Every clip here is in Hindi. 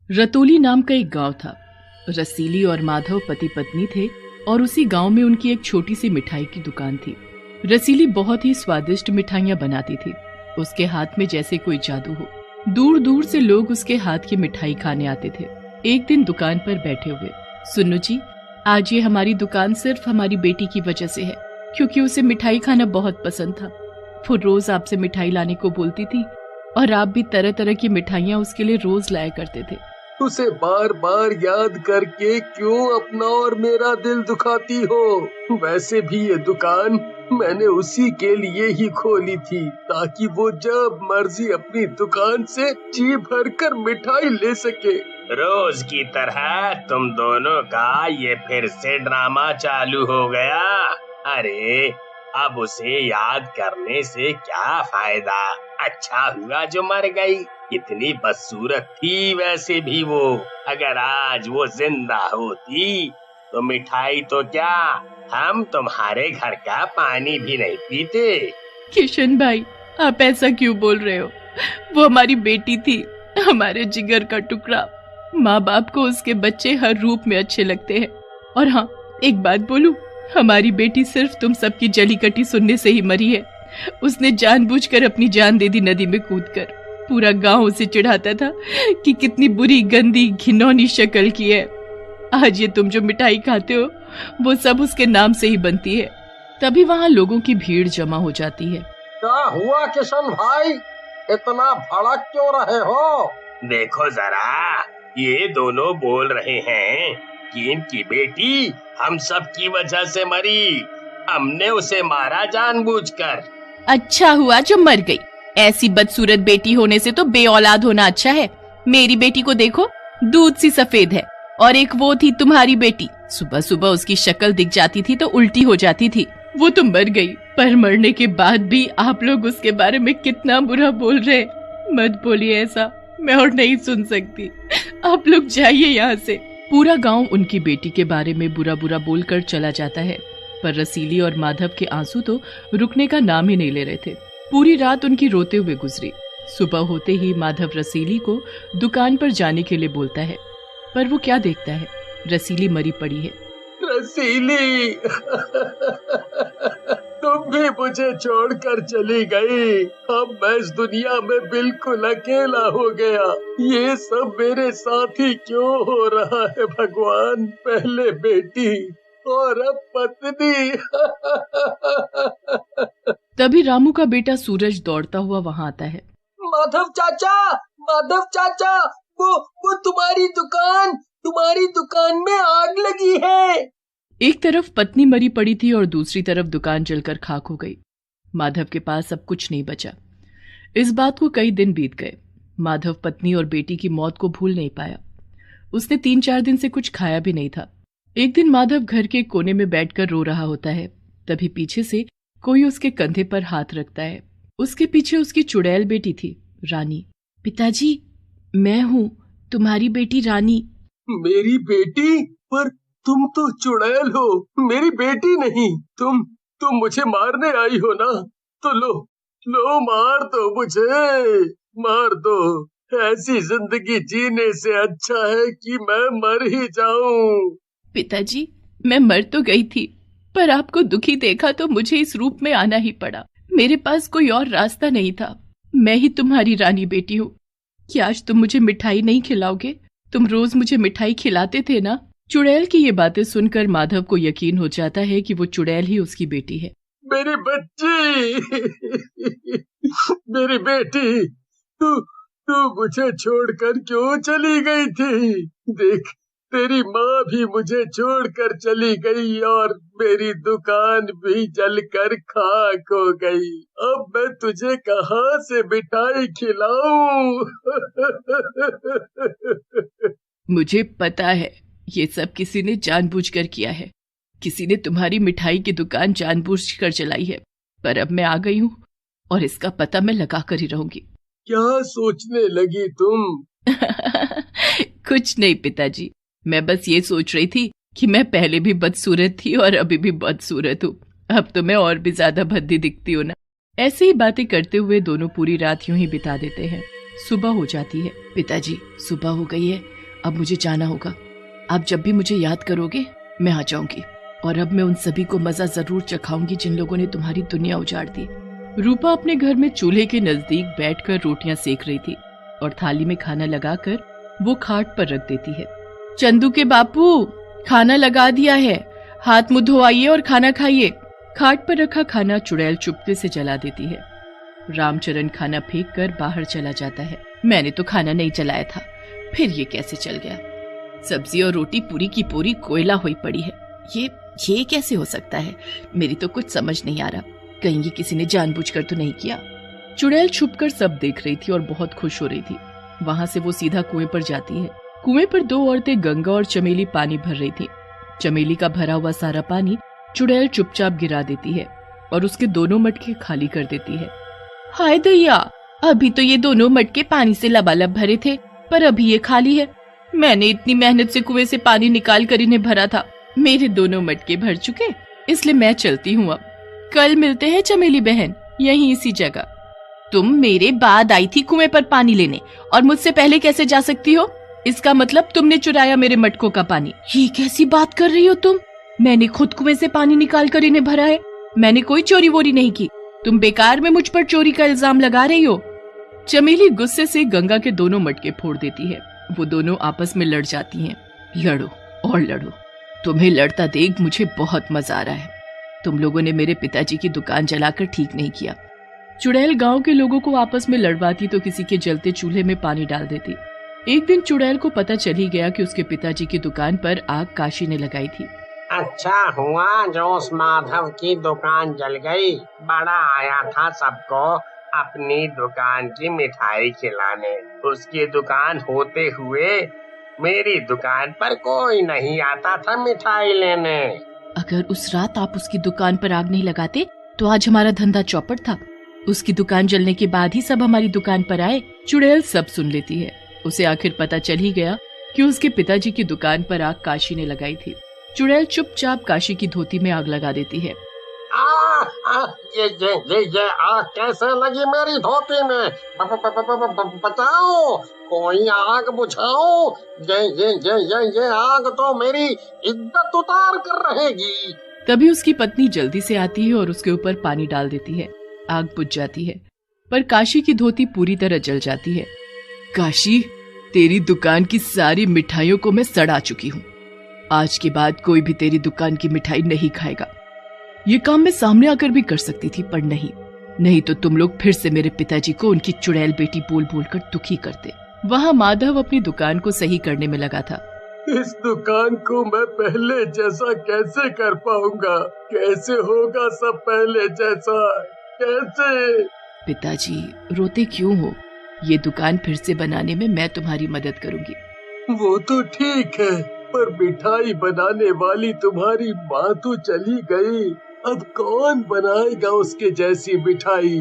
रतौली नाम का एक गांव था। रसीली और माधव पति पत्नी थे और उसी गांव में उनकी एक छोटी सी मिठाई की दुकान थी। रसीली बहुत ही स्वादिष्ट मिठाइयां बनाती थी। उसके हाथ में जैसे कोई जादू हो। दूर दूर से लोग उसके हाथ की मिठाई खाने आते थे। एक दिन दुकान पर बैठे हुए, सुन्नू जी, आज ये हमारी दुकान सिर्फ हमारी बेटी की वजह से है, क्योंकि उसे मिठाई खाना बहुत पसंद था। वो रोज आपसे मिठाई लाने को बोलती थी और आप भी तरह तरह की मिठाइयाँ उसके लिए रोज लाया करते थे। उसे बार बार याद करके क्यों अपना और मेरा दिल दुखाती हो? वैसे भी ये दुकान मैंने उसी के लिए ही खोली थी, ताकि वो जब मर्जी अपनी दुकान से जी भरकर मिठाई ले सके। रोज की तरह तुम दोनों का ये फिर से ड्रामा चालू हो गया। अरे अब उसे याद करने से क्या फायदा? अच्छा हुआ जो मर गई। इतनी बदसूरत थी वैसे भी वो। अगर आज वो जिंदा होती तो मिठाई तो क्या, हम तुम्हारे घर का पानी भी नहीं पीते। किशन भाई, आप ऐसा क्यों बोल रहे हो? वो हमारी बेटी थी, हमारे जिगर का टुकड़ा। माँ बाप को उसके बच्चे हर रूप में अच्छे लगते हैं। और हाँ, एक बात बोलूं, हमारी बेटी सिर्फ तुम सबकी जली कटी सुनने से ही मरी है। उसने जानबूझकर अपनी जान दे दी नदी में कूदकर। पूरा गांव उसे चिढ़ाता था कि कितनी बुरी, गंदी, घिनौनी शक्ल की है। आज ये तुम जो मिठाई खाते हो वो सब उसके नाम से ही बनती है। तभी वहाँ लोगों की भीड़ जमा हो जाती है। क्या हुआ किशन भाई, इतना भड़क क्यों रहे हो? देखो जरा, ये दोनों बोल रहे हैं कि इनकी बेटी हम सब की वजह से मरी। हमने उसे मारा जानबूझकर। अच्छा हुआ जो मर गई। ऐसी बदसूरत बेटी होने से तो बेऔलाद होना अच्छा है। मेरी बेटी को देखो, दूध सी सफेद है। और एक वो थी तुम्हारी बेटी, सुबह सुबह उसकी शक्ल दिख जाती थी तो उल्टी हो जाती थी। वो तो मर गई, पर मरने के बाद भी आप लोग उसके बारे में कितना बुरा बोल रहे। मत बोलिए ऐसा, मैं और नहीं सुन सकती। आप लोग जाइए यहाँ से। पूरा गांव उनकी बेटी के बारे में बुरा बुरा बोलकर चला जाता है, पर रसीली और माधव के आंसू तो रुकने का नाम ही नहीं ले रहे थे। पूरी रात उनकी रोते हुए गुजरी। सुबह होते ही माधव रसीली को दुकान पर जाने के लिए बोलता है, पर वो क्या देखता है, रसीली मरी पड़ी है। रसीली, तुम भी मुझे छोड़कर चली गई। अब मैं इस दुनिया में बिल्कुल अकेला हो गया। ये सब मेरे साथ ही क्यों हो रहा है भगवान? पहले बेटी और अब पत्नी। तभी रामू का बेटा सूरज दौड़ता हुआ वहाँ आता है। माधव चाचा, माधव चाचा, वो तुम्हारी दुकान में आग लगी है। एक तरफ पत्नी मरी पड़ी थी और दूसरी तरफ दुकान जलकर खाक हो गई। माधव के पास अब कुछ नहीं बचा। इस बात को कई दिन बीत गए। माधव पत्नी और बेटी की मौत को भूल नहीं पाया। उसने 3-4 दिन से कुछ खाया भी नहीं था। एक दिन माधव घर के कोने में बैठकर रो रहा होता है। तभी पीछे से कोई उसके कंधे पर हाथ रखता है। उसके पीछे उसकी चुड़ैल बेटी थी, रानी। पिताजी, मैं हूँ, तुम्हारी बेटी रानी। मेरी बेटी? पर तुम तो चुड़ैल हो, मेरी बेटी नहीं। तुम मुझे मारने आई हो ना? तो लो मार दो मुझे, मार दो। ऐसी जिंदगी जीने से अच्छा है कि मैं मर ही जाऊं। पिताजी, मैं मर तो गई थी, पर आपको दुखी देखा तो मुझे इस रूप में आना ही पड़ा। मेरे पास कोई और रास्ता नहीं था। मैं ही तुम्हारी रानी बेटी हूँ। क्या आज तुम मुझे मिठाई नहीं खिलाओगे? तुम रोज मुझे मिठाई खिलाते थे ना? चुड़ैल की ये बातें सुनकर माधव को यकीन हो जाता है कि वो चुड़ैल ही उसकी बेटी है। मेरी बच्ची, मेरी बेटी, तू मुझे छोड़कर क्यों चली गई थी? देख, तेरी माँ भी मुझे छोड़कर चली गई और मेरी दुकान भी जलकर खाक हो गई। अब मैं तुझे कहाँ से मिठाई खिलाऊं? मुझे पता है, ये सब किसी ने जानबूझकर किया है। किसी ने तुम्हारी मिठाई की दुकान जानबूझकर चलाई है। पर अब मैं आ गई हूँ और इसका पता मैं लगा कर ही रहूंगी। क्या सोचने लगी तुम? कुछ नहीं पिताजी, मैं बस ये सोच रही थी कि मैं पहले भी बदसूरत थी और अभी भी बदसूरत हूँ। अब तो मैं और भी ज्यादा भद्दी दिखती हूँ ना। ऐसे ही बातें करते हुए दोनों पूरी रात यूं ही बिता देते हैं। सुबह हो जाती है। पिताजी, सुबह हो गई है, अब मुझे जाना होगा। आप जब भी मुझे याद करोगे मैं आ जाऊंगी, और अब मैं उन सभी को मजा जरूर चखाऊंगी जिन लोगों ने तुम्हारी दुनिया उजाड़ दी। रूपा अपने घर में चूल्हे के नजदीक बैठकर रोटियां सेक रही थी और थाली में खाना लगाकर वो खाट पर रख देती है। चंदू के बापू, खाना लगा दिया है, हाथ मुंह धोइए और खाना खाइए। खाट पर रखा खाना चुड़ैल चुपके से जला देती है। रामचरण खाना फेंक कर बाहर चला जाता है। मैंने तो खाना नहीं जलाया था, फिर ये कैसे चल गया? सब्जी और रोटी पूरी की पूरी कोयला हुई पड़ी है। ये कैसे हो सकता है? मेरी तो कुछ समझ नहीं आ रहा। कहीं ये किसी ने जानबूझकर तो नहीं किया? चुड़ैल छुपकर सब देख रही थी और बहुत खुश हो रही थी। वहां से वो सीधा कुएं पर जाती है। कुएं पर दो औरतें गंगा और चमेली पानी भर रही थी। चमेली का भरा हुआ सारा पानी चुड़ैल चुपचाप गिरा देती है और उसके दोनों मटके खाली कर देती है। हाय दैया, अभी तो ये दोनों मटके पानी से लबालब भरे थे, पर अभी ये खाली है। मैंने इतनी मेहनत से कुएं से पानी निकाल कर इन्हें भरा था। मेरे दोनों मटके भर चुके, इसलिए मैं चलती हूँ। अब कल मिलते हैं चमेली बहन, यहीं इसी जगह। तुम मेरे बाद आई थी कुएं पर पानी लेने और मुझसे पहले कैसे जा सकती हो? इसका मतलब तुमने चुराया मेरे मटकों का पानी। ये कैसी बात कर रही हो तुम? मैंने खुद कुएं से पानी निकाल कर इन्हें भरा है। मैंने कोई चोरी वोरी नहीं की। तुम बेकार में मुझ पर चोरी का इल्जाम लगा रही हो। चमेली गुस्से से गंगा के दोनों मटके फोड़ देती है। वो दोनों आपस में लड़ जाती हैं। लड़ो और लड़ो, तुम्हें लड़ता देख मुझे बहुत मजा आ रहा है। तुम लोगों ने मेरे पिताजी की दुकान जलाकर ठीक नहीं किया। चुड़ैल गांव के लोगों को आपस में लड़वाती तो किसी के जलते चूल्हे में पानी डाल देती। एक दिन चुड़ैल को पता चल ही गया कि उसके पिताजी की दुकान पर आग काशी ने लगाई थी। अच्छा हुआ जो उस माधव की दुकान जल गई। बड़ा आया था सबको अपनी दुकान की मिठाई खिलाने। उसकी दुकान होते हुए मेरी दुकान पर कोई नहीं आता था मिठाई लेने। अगर उस रात आप उसकी दुकान पर आग नहीं लगाते तो आज हमारा धंधा चौपट था। उसकी दुकान जलने के बाद ही सब हमारी दुकान पर आए। चुड़ैल सब सुन लेती है। उसे आखिर पता चल ही गया कि उसके पिताजी की दुकान पर आग काशी ने लगाई थी। चुड़ैल चुपचाप काशी की धोती में आग लगा देती है। ये आग कैसे लगी मेरी धोती में? बचाओ, कोई आग बुझाओ। ये आग तो मेरी इज्जत उतार कर रहेगी। तभी उसकी पत्नी जल्दी से आती है और उसके ऊपर पानी डाल देती है। आग बुझ जाती है, पर काशी की धोती पूरी तरह जल जाती है। काशी, तेरी दुकान की सारी मिठाइयों को मैं सड़ा चुकी हूँ। आज के बाद कोई भी तेरी दुकान की मिठाई नहीं खाएगा। ये काम मैं सामने आकर भी कर सकती थी, पर नहीं तो तुम लोग फिर से मेरे पिताजी को उनकी चुड़ैल बेटी बोल बोल कर दुखी करते। वहाँ माधव अपनी दुकान को सही करने में लगा था। इस दुकान को मैं पहले जैसा कैसे कर पाऊंगा? कैसे होगा सब पहले जैसा? कैसे? पिताजी रोते क्यों हो? ये दुकान फिर से बनाने में मैं तुम्हारी मदद करूंगी। वो तो ठीक है, पर मिठाई बनाने वाली तुम्हारी माँ तो चली गई। अब कौन बनाएगा उसके जैसी मिठाई?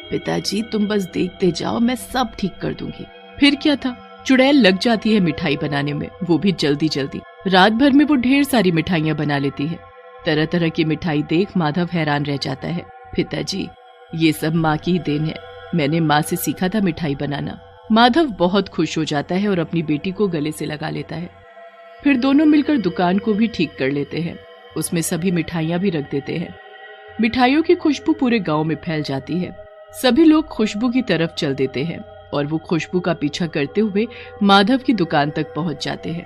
पिताजी तुम बस देखते जाओ, मैं सब ठीक कर दूंगी। फिर क्या था, चुड़ैल लग जाती है मिठाई बनाने में, वो भी जल्दी जल्दी। रात भर में वो ढेर सारी मिठाइयाँ बना लेती है। तरह तरह की मिठाई देख माधव हैरान रह जाता है। पिताजी ये सब माँ की ही देन है, मैंने माँ से सीखा था मिठाई बनाना। माधव बहुत खुश हो जाता है और अपनी बेटी को गले से लगा लेता है। फिर दोनों मिलकर दुकान को भी ठीक कर लेते हैं। उसमें सभी मिठाइयाँ भी रख देते हैं। मिठाइयों की खुशबू पूरे गांव में फैल जाती है। सभी लोग खुशबू की तरफ चल देते हैं और वो खुशबू का पीछा करते हुए माधव की दुकान तक पहुंच जाते हैं।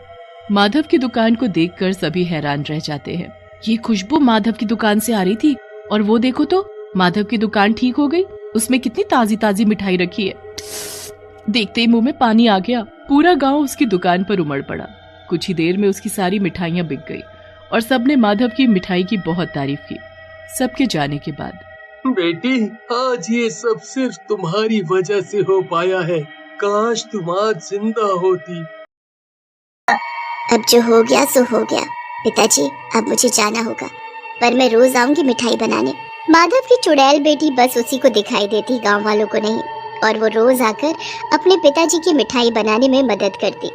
माधव की दुकान को देखकर सभी हैरान रह जाते हैं। ये खुशबू माधव की दुकान से आ रही थी, और वो देखो तो माधव की दुकान ठीक हो गई। उसमें कितनी ताजी ताजी मिठाई रखी है। देखते ही मुंह में पानी आ गया। पूरा गांव उसकी दुकान पर उमड़ पड़ा। कुछ ही देर में उसकी सारी मिठाइयाँ बिक गई और सबने माधव की मिठाई की बहुत तारीफ की। सबके जाने के बाद, बेटी आज ये सब सिर्फ तुम्हारी वजह से हो पाया है। काश तुम आज जिंदा होती। अब जो हो गया सो हो गया। पिताजी अब मुझे जाना होगा, पर मैं रोज आऊंगी मिठाई बनाने। माधव की चुड़ैल बेटी बस उसी को दिखाई देती, गांव वालों को नहीं, और वो रोज आकर अपने पिताजी की मिठाई बनाने में मदद करती।